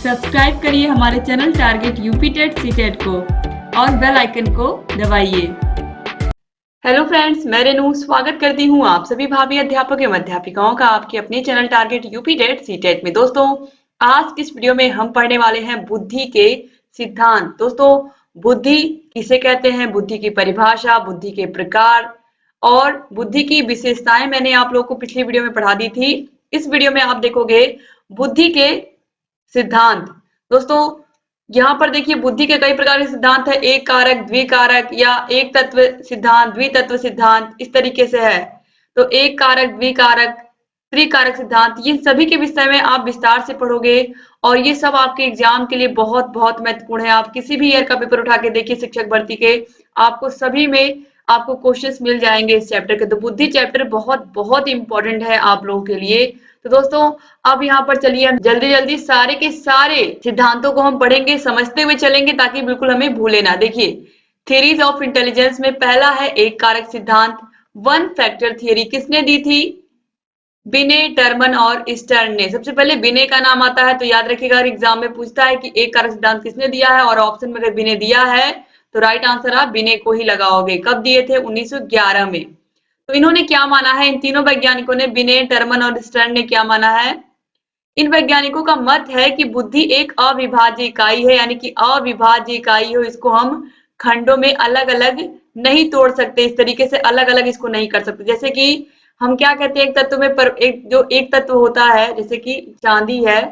Subscribe करिए हमारे channel target UP TET CTET को और बेल आइकन को दबाइए। हेलो फ्रेंड्स, मैं रेनू स्वागत करती हूँ आप सभी भावी अध्यापक एवं अध्यापिकाओं का आपके अपने channel target UP TET CTET में। दोस्तों, आज की इस वीडियो में हम पढ़ने वाले हैं बुद्धि के सिद्धांत। दोस्तों, बुद्धि किसे कहते हैं, बुद्धि की परिभाषा, बुद्धि के प्रकार और बुद्धि की विशेषताएं मैंने आप लोगों को पिछली वीडियो में पढ़ा दी थी। इस वीडियो में आप देखोगे बुद्धि के सिद्धांत। दोस्तों, यहाँ पर देखिए बुद्धि के कई प्रकार के सिद्धांत है। एक कारक, द्विकारक या एक तत्व सिद्धांत, द्वितत्व सिद्धांत, इस तरीके से है। तो एक कारक, द्विकारक, त्रिकारक सिद्धांत, ये सभी के विषय में आप विस्तार से पढ़ोगे और ये सब आपके एग्जाम के लिए बहुत बहुत महत्वपूर्ण है। आप किसी भी ईयर का पेपर उठा के देखिए शिक्षक भर्ती के, आपको सभी में आपको क्वेश्चंस मिल जाएंगे इस चैप्टर के। तो बुद्धि चैप्टर बहुत बहुत इंपॉर्टेंट है आप लोगों के लिए। तो दोस्तों, अब यहाँ पर चलिए हम जल्दी जल्दी सारे के सारे सिद्धांतों को हम पढ़ेंगे, समझते हुए चलेंगे ताकि बिल्कुल हमें भूले ना। देखिए, थियरीज ऑफ इंटेलिजेंस में पहला है एक कारक सिद्धांत, वन फैक्टर थियरी। किसने दी थी? बिने, टर्मन और स्टर्न ने। सबसे पहले बिने का नाम आता है, तो याद रखिएगा एग्जाम में पूछता है कि एक कारक सिद्धांत किसने दिया है, और ऑप्शन में अगर बिने दिया है तो राइट आंसर आप बिने को ही लगाओगे। कब दिए थे? 1911 में। तो इन्होंने क्या माना है? इन तीनों वैज्ञानिकों ने, बिने, टर्मन और स्टर्न ने क्या माना है? इन वैज्ञानिकों का मत है कि बुद्धि एक अविभाज्य इकाई है, यानी कि अविभाज्य इकाई हो, इसको हम खंडों में अलग अलग नहीं तोड़ सकते, इस तरीके से अलग अलग इसको नहीं कर सकते। जैसे कि हम क्या कहते हैं, एक तत्व में एक तत्व होता है, जैसे कि चांदी है,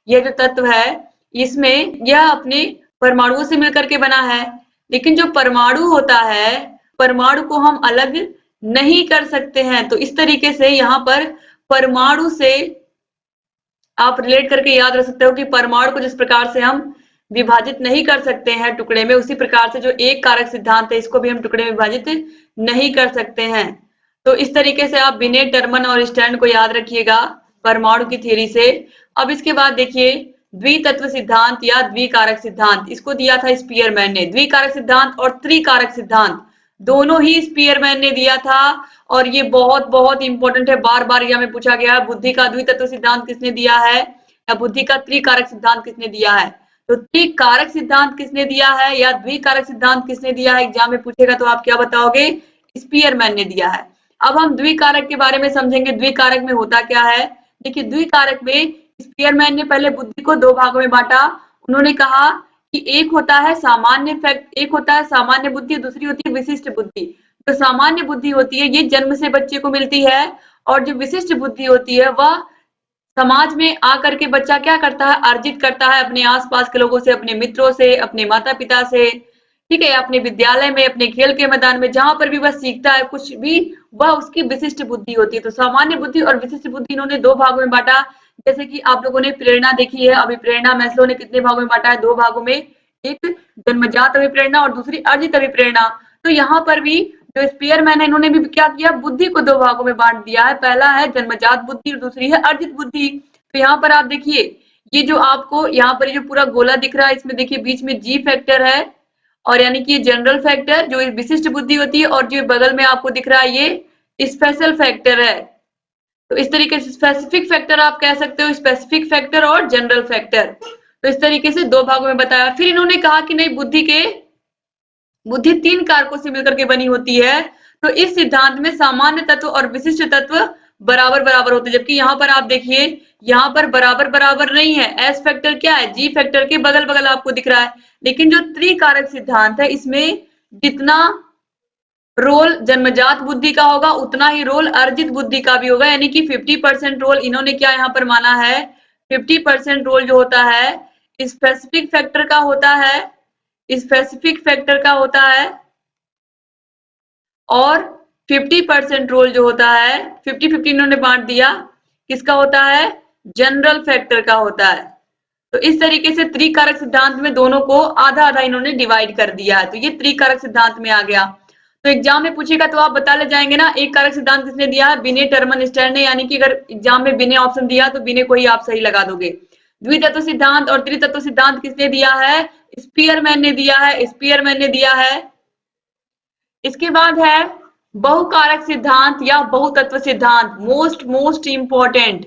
यह जो तत्व है इसमें यह अपने परमाणुओं से मिलकर के बना है, लेकिन जो परमाणु होता है, परमाणु को हम अलग नहीं कर सकते हैं। तो इस तरीके से यहाँ पर परमाणु से आप रिलेट करके याद रख सकते हो कि परमाणु को जिस प्रकार से हम विभाजित नहीं कर सकते हैं टुकड़े में, उसी प्रकार से जो एक कारक सिद्धांत है इसको भी हम टुकड़े में विभाजित नहीं कर सकते हैं। तो इस तरीके से आप बिने, टर्मन और स्टर्न को याद रखिएगा परमाणु की थियरी से। अब इसके बाद देखिए द्वितत्व सिद्धांत या द्विकारक सिद्धांत, इसको दिया था स्पीयरमैन ने। द्विकारक सिद्धांत और त्रिकारक सिद्धांत दोनों ही स्पीयरमैन ने दिया था, और ये बहुत बहुत इंपॉर्टेंट है, बार बार यह में पूछा गया है। बुद्धि का द्वितत्व सिद्धांत किसने दिया है, या बुद्धि का त्रिकारक सिद्धांत किसने दिया है? तो त्रिकारक सिद्धांत किसने दिया है या द्विकारक सिद्धांत किसने दिया है, एग्जाम में पूछेगा तो आप क्या बताओगे? स्पीयरमैन ने दिया है। अब हम द्विकारक के बारे में समझेंगे। द्विकारक में होता क्या है? देखिए, द्विकारक में स्पीयरमैन ने पहले बुद्धि को दो भागों में बांटा। उन्होंने कहा कि एक होता है सामान्य बुद्धि, दूसरी होती है विशिष्ट बुद्धि। जो सामान्य बुद्धि होती है ये जन्म से बच्चे को मिलती है, और जो विशिष्ट बुद्धि होती है वह समाज में आकर के बच्चा क्या करता है, अर्जित करता है अपने आसपास के लोगों से, अपने मित्रों से, अपने माता पिता से, ठीक है, अपने विद्यालय में, अपने खेल के मैदान में, जहां पर भी वह सीखता है कुछ भी, वह उसकी विशिष्ट बुद्धि होती है। तो सामान्य बुद्धि और विशिष्ट बुद्धि इन्होंने दो भागों में बांटा। जैसे कि आप लोगों ने प्रेरणा देखी है, अभी प्रेरणा मैस्लो ने कितने भागों में बांटा है? दो भागों में, एक जन्मजात अभिप्रेरणा और दूसरी अर्जित अभिप्रेरणा। तो यहाँ पर भी जो स्पीयरमैन है इन्होंने भी क्या किया, बुद्धि को दो भागों में बांट दिया है। पहला है जन्मजात बुद्धि और दूसरी है अर्जित बुद्धि। तो यहाँ पर आप देखिए, ये जो आपको यहाँ पर जो पूरा गोला दिख रहा है, इसमें देखिए बीच में जी फैक्टर है, और यानी कि जनरल फैक्टर जो विशिष्ट बुद्धि होती है, और जो बगल में आपको दिख रहा है ये स्पेशल फैक्टर है। तो इस तरीके से स्पेसिफिक फैक्टर आप कह सकते हो, स्पेसिफिक फैक्टर और जनरल फैक्टर। तो इस तरीके से दो भागों में बताया। फिर इन्होंने कहा कि नहीं, बुद्धि तीन कारकों से मिलकर के बनी होती है। तो इस सिद्धांत में सामान्य तत्व और विशिष्ट तत्व बराबर बराबर होते हैं, जबकि यहाँ पर आप देखिए यहाँ पर बराबर बराबर नहीं है। एस फैक्टर क्या है, जी फैक्टर के बगल बगल आपको दिख रहा है। लेकिन जो त्रिकारक सिद्धांत है इसमें जितना रोल जन्मजात बुद्धि का होगा उतना ही रोल अर्जित बुद्धि का भी होगा, यानी कि 50% रोल इन्होंने क्या यहाँ पर माना है, 50% रोल जो होता है स्पेसिफिक फैक्टर का होता है, स्पेसिफिक फैक्टर का होता है, और 50% रोल जो होता है 50-50 इन्होंने बांट दिया, किसका होता है, जनरल फैक्टर का होता है। तो इस तरीके से त्रिकारक सिद्धांत में दोनों को आधा आधा इन्होंने डिवाइड कर दिया है। तो ये त्रिकारक सिद्धांत में आ गया। तो एग्जाम में पूछेगा तो आप बता ले जाएंगे ना, एक कारक सिद्धांत किसने दिया है, बिने, टर्मन, स्टर्न ने, यानी कि अगर एग्जाम में बिने ऑप्शन दिया तो बिने को ही आप सही लगा दोगे। द्वितत्व सिद्धांत और त्रितत्व सिद्धांत किसने दिया है, स्पीयरमैन ने दिया है, स्पीयरमैन ने दिया है। इसके बाद है बहुकारक सिद्धांत या बहुतत्व सिद्धांत, मोस्ट इंपॉर्टेंट।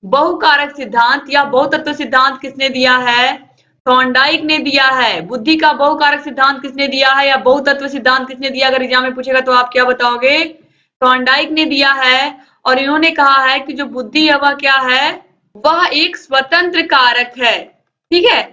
बहुकारक सिद्धांत या बहुतत्व सिद्धांत किसने दिया है? थॉर्नडाइक ने दिया है। बुद्धि का बहुकारक सिद्धांत किसने दिया है या बहुतत्व सिद्धांत किसने दिया? अगर एग्जाम में पूछेगा तो आप क्या बताओगे? थॉर्नडाइक ने दिया है। और इन्होंने कहा है कि जो बुद्धि है वह क्या है? वह एक स्वतंत्र कारक है। ठीक है,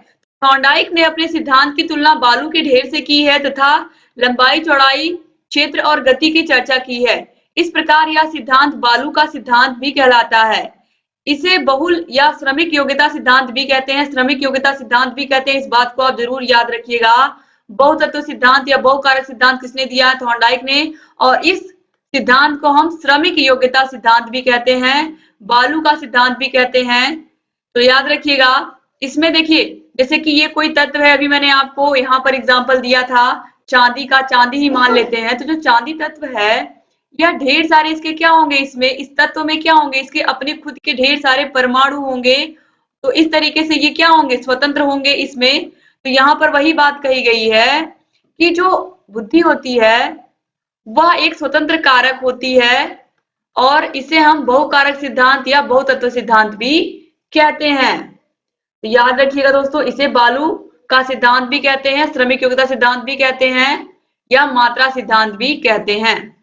थॉर्नडाइक ने अपने सिद्धांत की तुलना बालू के ढेर से की है तथा लंबाई, चौड़ाई, क्षेत्र और गति की चर्चा की है। इस प्रकार यह सिद्धांत बालू का सिद्धांत भी कहलाता है। इसे बहुल या श्रमिक योग्यता सिद्धांत भी कहते हैं। श्रमिक योग्यता सिद्धांत भी कहते हैं, इस बात को आप जरूर याद रखिएगा। बहुतत्व सिद्धांत या बहुकारक सिद्धांत किसने दिया है? थॉर्नडाइक ने। और इस सिद्धांत को हम श्रमिक योग्यता सिद्धांत भी कहते हैं, बालू का सिद्धांत भी कहते हैं। तो याद रखिएगा। इसमें देखिए, जैसे कि ये कोई तत्व है, अभी मैंने आपको यहाँ पर एग्जाम्पल दिया था चांदी का, चांदी ही मान लेते हैं। तो जो चांदी तत्व है, यह ढेर सारे इसके क्या होंगे, इसमें इस तत्व में क्या होंगे? इसके अपने खुद के ढेर सारे परमाणु होंगे। तो इस तरीके से ये क्या होंगे? स्वतंत्र होंगे इसमें। तो यहाँ पर वही बात कही गई है कि जो बुद्धि होती है वह एक स्वतंत्र कारक होती है और इसे हम बहुकारक सिद्धांत या बहुतत्व सिद्धांत भी कहते हैं। तो याद रखिएगा दोस्तों, इसे बालू का सिद्धांत भी कहते हैं, श्रमिक योग्यता सिद्धांत भी कहते हैं या मात्रा सिद्धांत भी कहते हैं।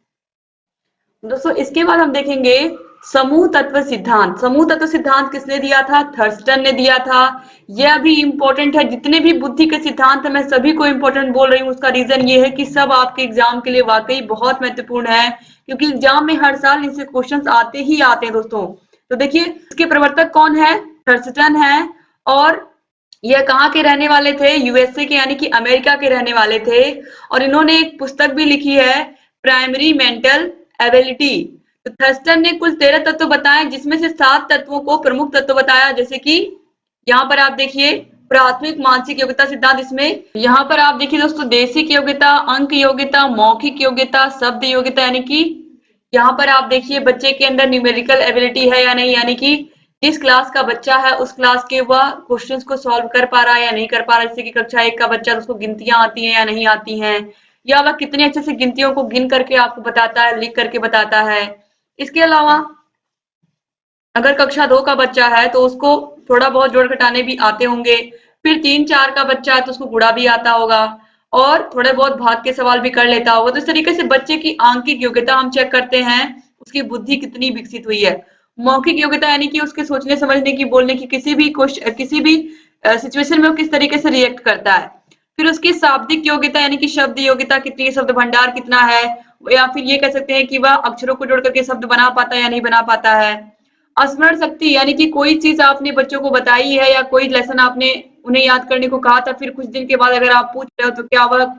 दोस्तों इसके बाद हम देखेंगे समूह तत्व सिद्धांत। समूह तत्व सिद्धांत किसने दिया था? थर्स्टन ने दिया था। यह भी इंपॉर्टेंट है। जितने भी बुद्धि के सिद्धांत है मैं सभी को इंपॉर्टेंट बोल रही हूँ। उसका रीजन ये है कि सब आपके एग्जाम के लिए वाकई बहुत महत्वपूर्ण है, क्योंकि एग्जाम में हर साल इनसे क्वेश्चंस आते ही आते हैं दोस्तों। तो देखिए, इसके प्रवर्तक कौन है? थर्स्टन है। और यह कहाँ के रहने वाले थे? यूएसए के, यानी कि अमेरिका के रहने वाले थे। और इन्होंने एक पुस्तक भी लिखी है, प्राइमरी मेंटल एबिलिटी। तो थर्स्टन ने कुल 13 तत्व बताए, जिसमें से 7 तत्वों को प्रमुख तत्व बताया। जैसे कि यहाँ पर आप देखिए प्राथमिक मानसिक योग्यता सिद्धांत। इसमें यहाँ पर आप देखिए दोस्तों, देशिक योग्यता, अंक योग्यता, मौखिक योग्यता, शब्द योग्यता, यानी कि यहाँ पर आप देखिए बच्चे के अंदर न्यूमेरिकल एबिलिटी है या नहीं, यानी कि जिस क्लास का बच्चा है उस क्लास के वह क्वेश्चंस को सॉल्व कर पा रहा है या नहीं कर पा रहा है। जैसे कि कक्षा 1 का बच्चा, उसको गिनतियां आती हैं या नहीं आती हैं, या वह कितने अच्छे से गिनतियों को गिन करके आपको बताता है, लिख करके बताता है। इसके अलावा अगर कक्षा 2 का बच्चा है तो उसको थोड़ा बहुत जोड़ घटाने भी आते होंगे। फिर 3-4 का बच्चा है तो उसको गुणा भी आता होगा और थोड़े बहुत भाग के सवाल भी कर लेता होगा। तो इस तरीके से बच्चे की आंकिक योग्यता हम चेक करते हैं, उसकी बुद्धि कितनी विकसित हुई है। मौखिक योग्यता यानी कि उसके सोचने समझने की, बोलने की, किसी भी सिचुएशन में वो किस तरीके से रिएक्ट करता है। फिर उसकी शाब्दिक योग्यता यानी कि शब्द योग्यता कितनी है, शब्द भंडार कितना है, या फिर ये कह सकते हैं कि वह अक्षरों को जोड़ करके शब्द बना पाता है या नहीं बना पाता है। स्मरण शक्ति यानी कि कोई चीज आपने बच्चों को बताई है या कोई लेसन आपने उन्हें याद करने को कहा था, फिर कुछ दिन के बाद अगर आप पूछ रहे हो तो क्या वह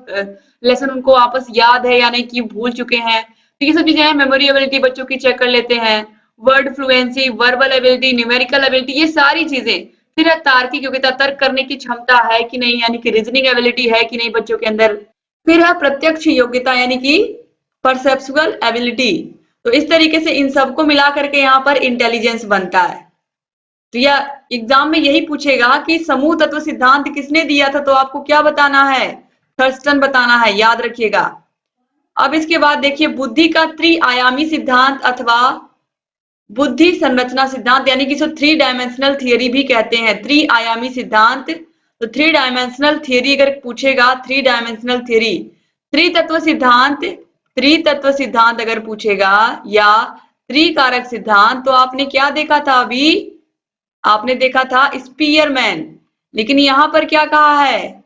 लेसन उनको वापस याद है या नहीं, कि भूल चुके हैं। तो ये सब चीजें हैं। मेमोरी एबिलिटी बच्चों की चेक कर लेते हैं। Word fluency, verbal ability, numerical ability, ये सारी चीजें। फिर है तार्किक योग्यता, तर्क करने की क्षमता है कि नहीं, यानी कि रीजनिंग एबिलिटी है कि नहीं बच्चों के अंदर। फिर है प्रत्यक्ष योग्यता यानी कि परसेप्चुअल एबिलिटी। तो इस तरीके से इन सबको मिला करके यहाँ पर इंटेलिजेंस बनता है। तो यह एग्जाम में यही पूछेगा कि समूह तत्व सिद्धांत किसने दिया था, तो आपको क्या बताना है? थर्स्टन बताना है, याद रखिएगा। अब इसके बाद देखिए बुद्धि का त्रिआयामी सिद्धांत अथवा बुद्धि संरचना सिद्धांत, यानी कि इसे 3 डायमेंशनल थियरी भी कहते हैं। त्रिआयामी सिद्धांत, तो 3 डायमेंशनल थियरी अगर पूछेगा, 3 डायमेंशनल थियरी, त्रितत्व सिद्धांत अगर पूछेगा या त्रिकारक सिद्धांत, तो आपने क्या देखा था? अभी आपने देखा था स्पीयरमैन। लेकिन यहां पर क्या कहा है?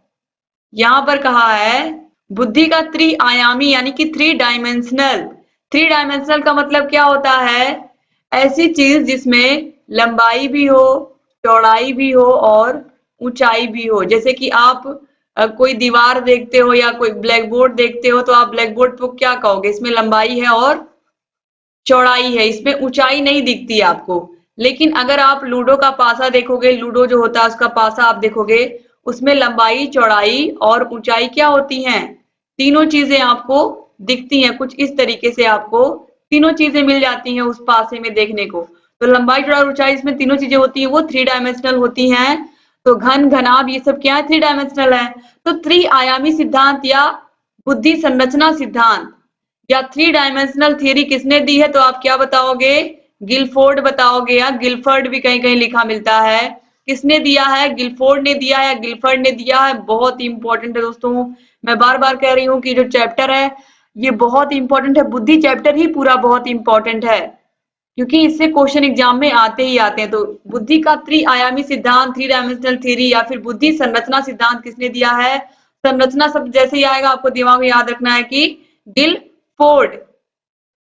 यहां पर कहा है बुद्धि का त्रिआयामी यानी कि 3 डायमेंशनल। 3 डायमेंशनल का मतलब क्या होता है? ऐसी चीज जिसमें लंबाई भी हो, चौड़ाई भी हो और ऊंचाई भी हो। जैसे कि आप कोई दीवार देखते हो या कोई ब्लैक बोर्ड देखते हो, तो आप ब्लैक बोर्ड को क्या कहोगे? इसमें लंबाई है और चौड़ाई है, इसमें ऊंचाई नहीं दिखती आपको। लेकिन अगर आप लूडो का पासा देखोगे, लूडो जो होता है उसका पासा आप देखोगे, उसमें लंबाई, चौड़ाई और ऊंचाई क्या होती हैं? तीनों चीजें आपको दिखती हैं। कुछ इस तरीके से आपको तीनों चीजें मिल जाती हैं उस पासे में देखने को। तो लंबाई, चौड़ाई और ऊंचाई, इसमें तीनों चीजें होती हैं, वो 3 डायमेंशनल होती हैं। तो घन, घनाभ, ये सब क्या है? 3 डायमेंशनल है। तो त्रिआयामी सिद्धांत या बुद्धि संरचना सिद्धांत या 3 डायमेंशनल थियरी किसने दी है, तो आप क्या बताओगे? गिलफोर्ड बताओगे या गिलफर्ड भी कहीं कहीं लिखा मिलता है। किसने दिया है? गिलफोर्ड ने दिया है या गिलफर्ड ने दिया है? बहुत ही इंपॉर्टेंट है दोस्तों। मैं बार बार कह रही हूँ कि जो चैप्टर है ये बहुत इंपॉर्टेंट है। बुद्धि चैप्टर ही पूरा बहुत इंपॉर्टेंट है, क्योंकि इससे क्वेश्चन एग्जाम में आते ही आते हैं। तो बुद्धि का त्रिआयामी सिद्धांत, थ्री डायमेंशनल थ्योरी या फिर बुद्धि संरचना सिद्धांत किसने दिया है? संरचना शब्द जैसे ही आएगा आपको दिमाग में याद रखना है कि गिलफोर्ड,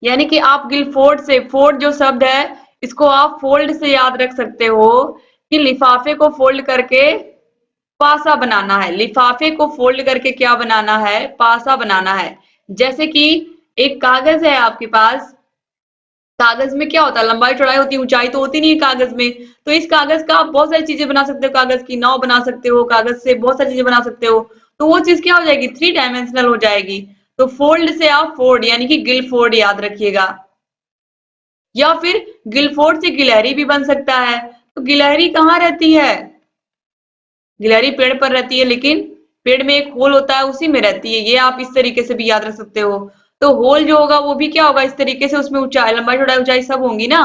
यानी कि आप गिलफोर्ड से, फोर्ड जो शब्द है इसको आप फोल्ड से याद रख सकते हो कि लिफाफे को फोल्ड करके पासा बनाना है। लिफाफे को फोल्ड करके क्या बनाना है? पासा बनाना है। जैसे कि एक कागज है आपके पास, कागज में क्या होता है? लंबाई चौड़ाई होती है, ऊंचाई तो होती नहीं है कागज में। तो इस कागज का आप बहुत सारी चीजें बना सकते हो, कागज की नाव बना सकते हो, कागज से बहुत सारी चीजें बना सकते हो। तो वो चीज क्या हो जाएगी? थ्री डायमेंशनल हो जाएगी। तो फोल्ड से आप फोर्ड यानी कि गिलफोर्ड याद रखिएगा। या फिर गिलफोर्ड से गिलहरी भी बन सकता है। तो गिलहरी कहाँ रहती है? गिलहरी पेड़ पर रहती है, लेकिन पेड़ में एक होल होता है उसी में रहती है। ये आप इस तरीके से भी याद रख सकते हो। तो होल जो होगा वो भी क्या होगा? इस तरीके से, उसमें ऊंचाई, लंबाई, चौड़ाई, ऊंचाई सब होंगी ना।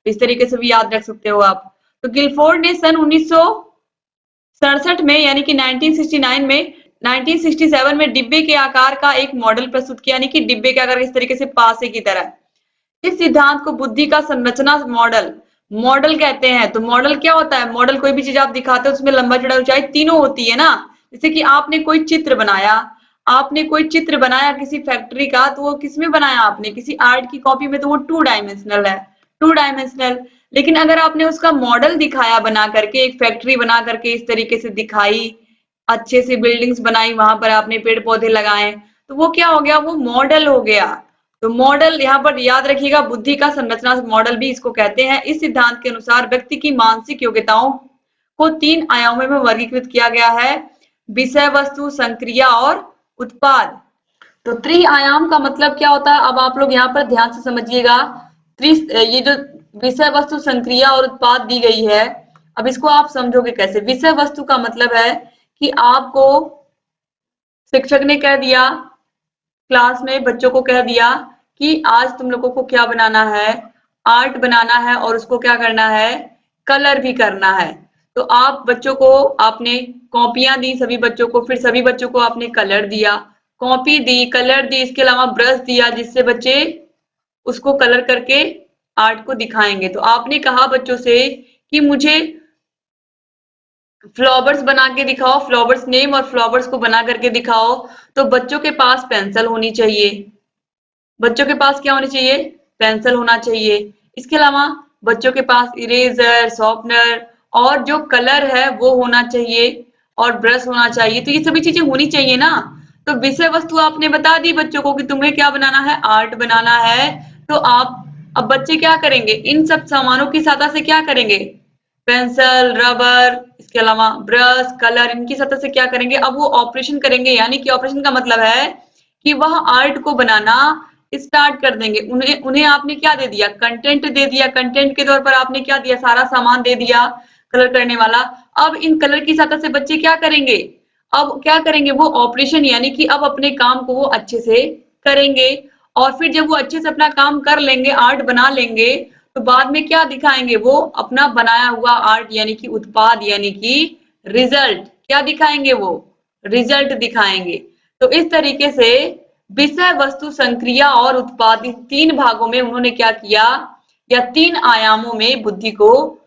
तो इस तरीके से भी याद रख सकते हो आप। तो गिलफोर्ड ने सन 1967 में, यानी कि 1969 में, 1967 में डिब्बे के आकार का एक मॉडल प्रस्तुत किया, यानी कि डिब्बे के आकार इस तरीके से पासे की तरह। इस सिद्धांत को बुद्धि का संरचना मॉडल मॉडल कहते हैं। तो मॉडल क्या होता है? मॉडल कोई भी चीज आप दिखाते हो उसमें लंबा चौड़ा ऊंचाई तीनों होती है ना। जैसे कि आपने कोई चित्र बनाया, आपने कोई चित्र बनाया किसी फैक्ट्री का, तो वो किसमें बनाया आपने? किसी आर्ट की कॉपी में, तो वो टू डायमेंशनल है, टू डायमेंशनल। लेकिन अगर आपने उसका मॉडल दिखाया बना करके, एक फैक्ट्री बना करके इस तरीके से दिखाई, अच्छे से बिल्डिंग्स बनाई, वहां पर आपने पेड़ पौधे लगाए, तो वो क्या हो गया? वो मॉडल हो गया। तो मॉडल यहाँ पर याद रखिएगा, बुद्धि का संरचना मॉडल भी इसको कहते हैं। इस सिद्धांत के अनुसार व्यक्ति की मानसिक योग्यताओं को तीन आयामों में वर्गीकृत किया गया है: विषय वस्तु, संक्रिया और उत्पाद। तो त्रिआयाम का मतलब क्या होता है? अब आप लोग यहाँ पर ध्यान से समझिएगा। ये जो विषय वस्तु, संक्रिया और उत्पाद दी गई है, अब इसको आप समझोगे कैसे? विषय वस्तु का मतलब है कि आपको शिक्षक ने कह दिया, क्लास में बच्चों को कह दिया कि आज तुम लोगों को क्या बनाना है? आर्ट बनाना है, और उसको क्या करना है? कलर भी करना है। तो आप बच्चों को, आपने कॉपियां दी सभी बच्चों को, फिर सभी बच्चों को आपने कलर दिया, कॉपी दी, कलर दी, इसके अलावा ब्रश दिया, जिससे बच्चे उसको कलर करके आर्ट को दिखाएंगे। तो आपने कहा बच्चों से कि मुझे फ्लावर्स बना के दिखाओ, फ्लावर्स नेम और फ्लावर्स को बना करके दिखाओ। तो बच्चों के पास पेंसिल होनी चाहिए। बच्चों के पास क्या होनी चाहिए? पेंसिल होना चाहिए। इसके अलावा बच्चों के पास इरेजर, शॉर्पनर और जो कलर है वो होना चाहिए, और ब्रश होना चाहिए। तो ये सभी चीजें होनी चाहिए ना। तो विषय वस्तु आपने बता दी बच्चों को कि तुम्हें क्या बनाना है? आर्ट बनाना है। तो आप, अब बच्चे क्या करेंगे? इन सब सामानों की सहायता से क्या करेंगे? पेंसिल, रबर, इसके अलावा ब्रश, कलर, इनकी सहायता से क्या करेंगे? अब वो ऑपरेशन करेंगे, यानी कि ऑपरेशन का मतलब है कि वह आर्ट को बनाना स्टार्ट कर देंगे। उन्हें उन्हें आपने क्या दे दिया? कंटेंट दे दिया। कंटेंट के तौर पर आपने क्या दिया? सारा सामान दे दिया कलर करने वाला। अब इन कलर की सहायता से बच्चे क्या करेंगे? अब क्या करेंगे? वो ऑपरेशन, यानी कि अब अपने काम को वो अच्छे से करेंगे। और फिर जब वो अच्छे से अपना काम कर लेंगे, आर्ट बना लेंगे, तो बाद में क्या दिखाएंगे? वो अपना बनाया हुआ आर्ट, यानी कि उत्पाद, यानी कि रिजल्ट। क्या दिखाएंगे? वो रिजल्ट दिखाएंगे। तो इस तरीके से विषय वस्तु, संक्रिया और उत्पाद, इस तीन भागों में उन्होंने क्या किया, या तीन आयामों में बुद्धि को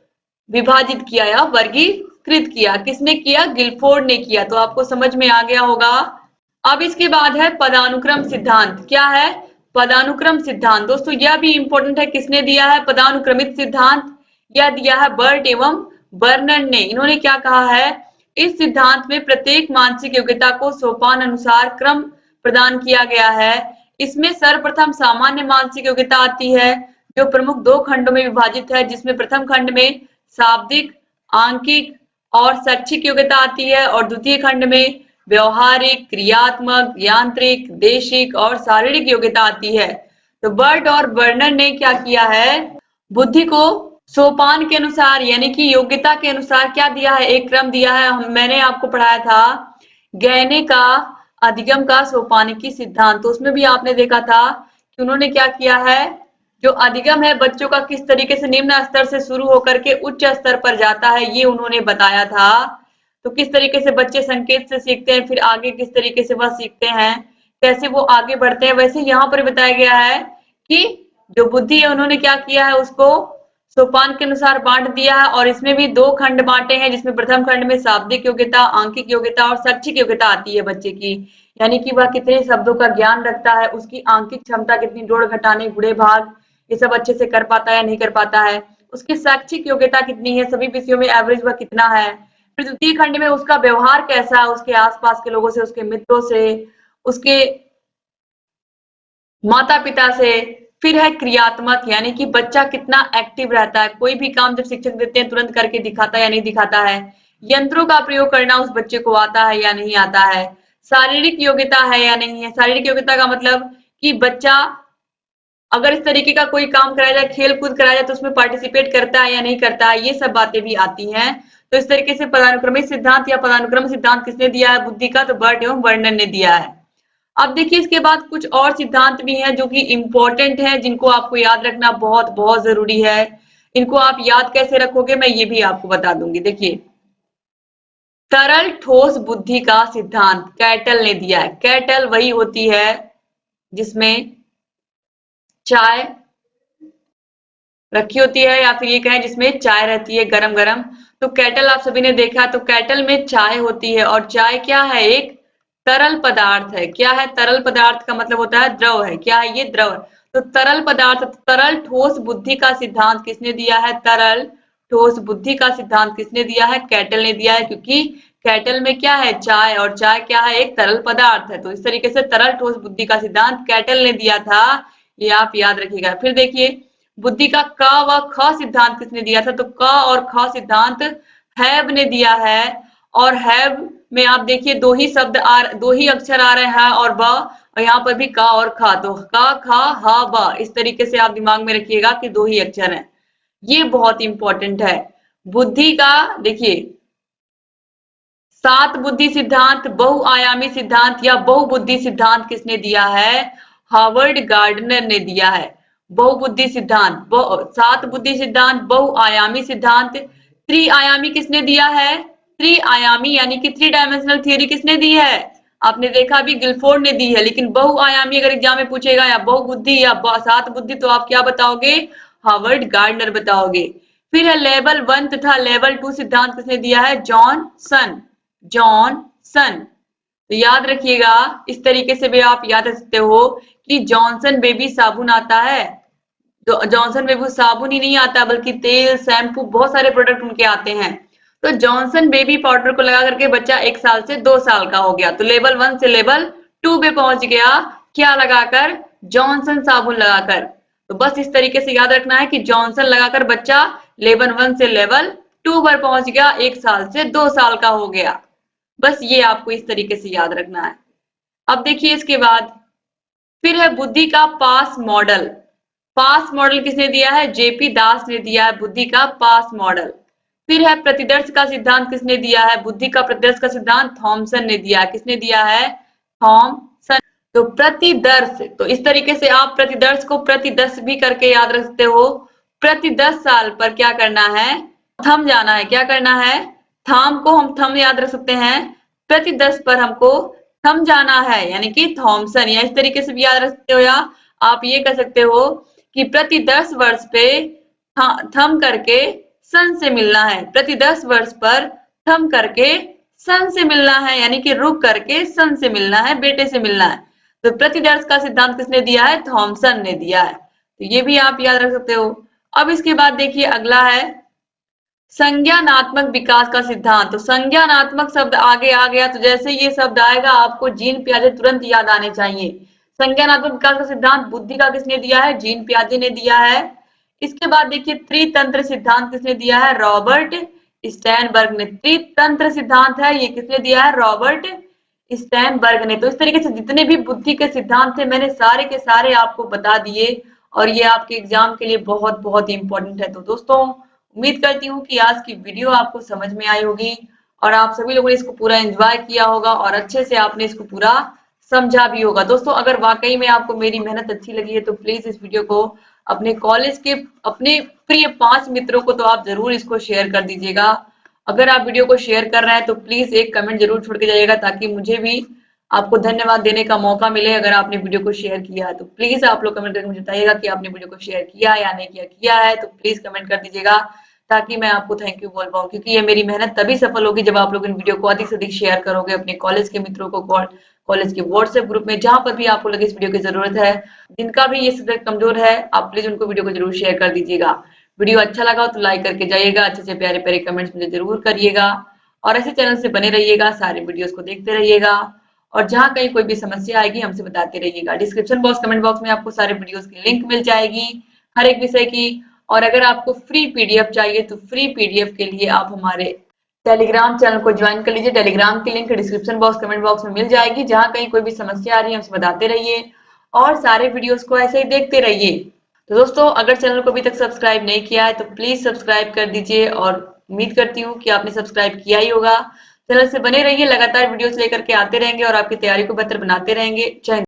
विभाजित किया या वर्गीकृत किया। किसने किया? गिलफोर्ड ने किया। तो आपको समझ में आ गया होगा। अब इसके बाद है पदानुक्रम सिद्धांत। क्या है? पदानुक्रम सिद्धांत। दोस्तों यह भी इंपॉर्टेंट है। किसने दिया है पदानुक्रमित सिद्धांत? यह दिया है बर्ट एवं बर्नर ने। इन्होंने क्या कहा है? इस सिद्धांत में प्रत्येक मानसिक योग्यता को सोपान अनुसार क्रम प्रदान किया गया है। इसमें सर्वप्रथम सामान्य मानसिक योग्यता आती है, जो प्रमुख दो खंडों में विभाजित है, जिसमें प्रथम खंड में शाब्दिक, आंकिक और शैक्षिक योग्यता आती है, और द्वितीय खंड में व्यवहारिक, क्रियात्मक, यांत्रिक, देशिक और शारीरिक योग्यता आती है। तो बर्ट और बर्नर ने क्या किया है? बुद्धि को सोपान के अनुसार, यानी कि योग्यता के अनुसार क्या दिया है? एक क्रम दिया है। मैंने आपको पढ़ाया था गहने का अधिगम का सोपानिकी सिद्धांत। तो उसमें भी आपने देखा था कि उन्होंने क्या किया है? जो अधिगम है बच्चों का किस तरीके से निम्न स्तर से शुरू होकर के उच्च स्तर पर जाता है, ये उन्होंने बताया था। तो किस तरीके से बच्चे संकेत से सीखते हैं, फिर आगे किस तरीके से वह सीखते हैं, कैसे वो आगे बढ़ते हैं। वैसे यहाँ पर बताया गया है कि जो बुद्धि है उन्होंने क्या किया है, उसको सोपान के अनुसार बांट दिया है। और इसमें भी दो खंड बांटे हैं, जिसमें प्रथम खंड में शाब्दिक योग्यता, आंकिक योग्यता और शैक्षिक योग्यता आती है बच्चे की, यानी कि वह कितने शब्दों का ज्ञान रखता है, उसकी आंकिक क्षमता कितनी, जोड़ घटाने गुणे भाग ये सब अच्छे से कर पाता है या नहीं कर पाता है, उसकी शैक्षिक योग्यता कितनी है, सभी विषयों में एवरेज वह कितना है। फिर द्वितीय खंड में उसका व्यवहार कैसा है, उसके आसपास के लोगों से, उसके मित्रों से, उसके माता पिता से। फिर है क्रियात्मक, यानी कि बच्चा कितना एक्टिव रहता है, कोई भी काम जब शिक्षक देते हैं तुरंत करके दिखाता है या नहीं दिखाता है। यंत्रों का प्रयोग करना उस बच्चे को आता है या नहीं आता है। शारीरिक योग्यता है या नहीं है। शारीरिक योग्यता का मतलब कि बच्चा अगर इस तरीके का कोई काम कराया जाए, खेल कूद कराया जाए, तो उसमें पार्टिसिपेट करता है या नहीं करता है, ये सब बातें भी आती हैं। तो इस तरीके से पदानुक्रमित सिद्धांत या पदानुक्रम सिद्धांत किसने दिया है बुद्धि का, तो बर्ट एवं वर्णन ने दिया है। अब देखिए इसके बाद कुछ और सिद्धांत भी हैं जो कि इंपॉर्टेंट हैं, जिनको आपको याद रखना बहुत बहुत जरूरी है। इनको आप याद कैसे रखोगे मैं ये भी आपको बता दूंगी। देखिए तरल ठोस बुद्धि का सिद्धांत कैटल ने दिया है। कैटल वही होती है जिसमें चाय रखी होती है, या फिर ये कहें जिसमें चाय रहती है गरम गरम। तो कैटल आप सभी ने देखा, तो कैटल में चाय होती है, और चाय क्या है, एक तरल पदार्थ है। क्या है, तरल पदार्थ का मतलब होता है द्रव है। क्या है ये, द्रव। तो तरल पदार्थ, तरल ठोस बुद्धि का सिद्धांत किसने दिया है, तरल ठोस बुद्धि का सिद्धांत किसने दिया है, कैटल ने दिया है। क्योंकि कैटल में क्या है, चाय, और चाय क्या है, एक तरल पदार्थ है। तो इस तरीके से तरल ठोस बुद्धि का सिद्धांत कैटल ने दिया था, ये आप याद रखिएगा। फिर देखिए बुद्धि का क व ख सिद्धांत किसने दिया था, तो क और ख सिद्धांत हैब ने दिया है। और हैब में आप देखिए दो ही अक्षर आ रहे हैं और ब, और यहाँ पर भी का और खा, तो का खा हा ब, इस तरीके से आप दिमाग में रखिएगा कि दो ही अक्षर हैं। ये बहुत इंपॉर्टेंट है। बुद्धि का देखिए सात बुद्धि सिद्धांत, बहुआयामी सिद्धांत या बहुबुद्धि सिद्धांत किसने दिया है, हार्वर्ड गार्डनर ने दिया है। बहुबुद्धि सिद्धांत, सात बुद्धि सिद्धांत, बहुआयामी सिद्धांत, त्रिआयामी किसने दिया है, त्रिआयामी यानी कि थ्री डायमेंशनल थियरी किसने दी है, आपने देखा अभी गिलफोर्ड ने दी है। लेकिन बहुआयामी अगर एग्जाम में पूछेगा या बहुबुद्धि या सात बुद्धि, तो आप क्या बताओगे, हार्वर्ड गार्डनर बताओगे। फिर है लेवल 1 तथा लेवल 2 सिद्धांत किसने दिया है, जॉनसन, जॉनसन। तो याद रखिएगा, इस तरीके से भी आप याद रख सकते हो कि जॉनसन बेबी साबुन आता है। तो जॉनसन बेबी साबुन ही नहीं आता, बल्कि तेल, शैम्पू, बहुत सारे प्रोडक्ट उनके आते हैं। तो जॉनसन बेबी पाउडर को लगा करके बच्चा 1 साल से 2 साल का हो गया, तो लेवल 1 से लेवल 2 पे पहुंच गया, क्या लगाकर, जॉनसन साबुन लगाकर। तो बस इस तरीके से याद रखना है कि जॉनसन लगाकर बच्चा लेवल 1 से लेवल 2 पर पहुंच गया, 1 साल से 2 साल का हो गया। बस ये आपको इस तरीके से याद रखना है। अब देखिए इसके बाद फिर है बुद्धि का पास मॉडल। पास मॉडल किसने दिया है, जेपी दास ने दिया है बुद्धि का पास मॉडल। फिर है प्रतिदर्श का सिद्धांत किसने दिया है, बुद्धि का प्रतिदर्श का सिद्धांत थॉमसन ने दिया है। किसने दिया है, थॉमसन। तो प्रतिदर्श, तो इस तरीके से आप प्रतिदर्श को प्रतिदर्श भी करके याद रख सकते हो। प्रति 10 साल पर क्या करना है, थम जाना है। क्या करना है, थाम को हम थम याद रख सकते हैं, प्रति 10 पर हमको थम जाना है, यानी कि थॉमसन। या इस तरीके से भी याद रख सकते हो, या आप ये कह सकते हो कि प्रति 10 वर्ष पे थम करके सन से मिलना है। प्रति 10 वर्ष पर थम करके सन से मिलना है, यानी कि रुक करके सन से मिलना है, बेटे से मिलना है। तो प्रतिदर्श का सिद्धांत किसने दिया है, थॉमसन ने दिया है। तो ये भी आप याद रख सकते हो। अब इसके बाद देखिए अगला है संज्ञानात्मक विकास का सिद्धांत। तो संज्ञानात्मक शब्द आगे आ गया, तो जैसे ये शब्द आएगा आपको जीन पियाजे तुरंत याद आने चाहिए। संज्ञानात्मक विकास का सिद्धांत बुद्धि का किसने दिया है, जीन पियाजे ने दिया है। इसके बाद देखिए त्रितंत्र सिद्धांत किसने दिया है, रॉबर्ट स्टैनबर्ग ने। त्रितंत्र सिद्धांत है, ये किसने दिया है, रॉबर्ट स्टैनबर्ग ने। तो इस तरीके से जितने भी बुद्धि के सिद्धांत थे मैंने सारे के सारे आपको बता दिए, और ये आपके एग्जाम के लिए बहुत बहुत इंपॉर्टेंट है। तो दोस्तों उम्मीद करती हूँ कि आज की वीडियो आपको समझ में आई होगी, और आप सभी लोगों ने इसको पूरा एंजॉय किया होगा, और अच्छे से आपने इसको पूरा समझा भी होगा। दोस्तों अगर वाकई में आपको मेरी मेहनत अच्छी लगी है तो प्लीज इस वीडियो को अपने कॉलेज के अपने प्रिय 5 मित्रों को तो आप जरूर इसको शेयर कर दीजिएगा। अगर आप वीडियो को शेयर कर रहे हैं तो प्लीज एक कमेंट जरूर छोड़ के जाइएगा, ताकि मुझे भी आपको धन्यवाद देने का मौका मिले अगर आपने वीडियो को शेयर किया है। तो प्लीज आप लोग कमेंट करके मुझे बताइएगा कि आपने वीडियो को शेयर किया या नहीं किया है। तो प्लीज कमेंट कर दीजिएगा ताकि मैं आपको थैंक यू बोल पाऊँ, क्योंकि ये मेरी मेहनत तभी सफल होगी जब आप लोग इन वीडियो को अधिक से अधिक शेयर करोगे अपने कॉलेज के मित्रों को, कॉलेज के व्हाट्सएप ग्रुप में, जहां पर भी आपको लगे इस वीडियो की जरूरत है। जिनका भी ये सब्जेक्ट कमजोर है आप प्लीज उनको वीडियो को जरूर शेयर कर दीजिएगा। वीडियो अच्छा लगा हो तो लाइक करके जाइएगा, अच्छे से प्यारे प्यारे कमेंट्स मुझे जरूर करिएगा और ऐसे चैनल से बने रहिएगा, सारे वीडियोस को देखते रहिएगा और जहां कहीं कोई भी समस्या आएगी हमसे बताते रहिएगा। डिस्क्रिप्शन बॉक्स, कमेंट बॉक्स में आपको सारे वीडियोस की लिंक मिल जाएगी हर एक विषय की। और अगर आपको फ्री पीडीएफ चाहिए तो फ्री पीडीएफ के लिए आप हमारे टेलीग्राम चैनल को ज्वाइन कर लीजिए। टेलीग्राम की link description box, comment box में मिल जाएगी। जहां कहीं कोई भी समस्या आ रही है हमसे बताते रहिए और सारे वीडियोस को ऐसे ही देखते रहिए। तो दोस्तों, अगर चैनल को अभी तक सब्सक्राइब नहीं किया है तो प्लीज सब्सक्राइब कर दीजिए और उम्मीद करती हूँ कि आपने सब्सक्राइब किया ही होगा। चैनल से बने रहिए, लगातार वीडियोस लेकर के आते रहेंगे और आपकी तैयारी को बेहतर बनाते रहेंगे। जय हिंद।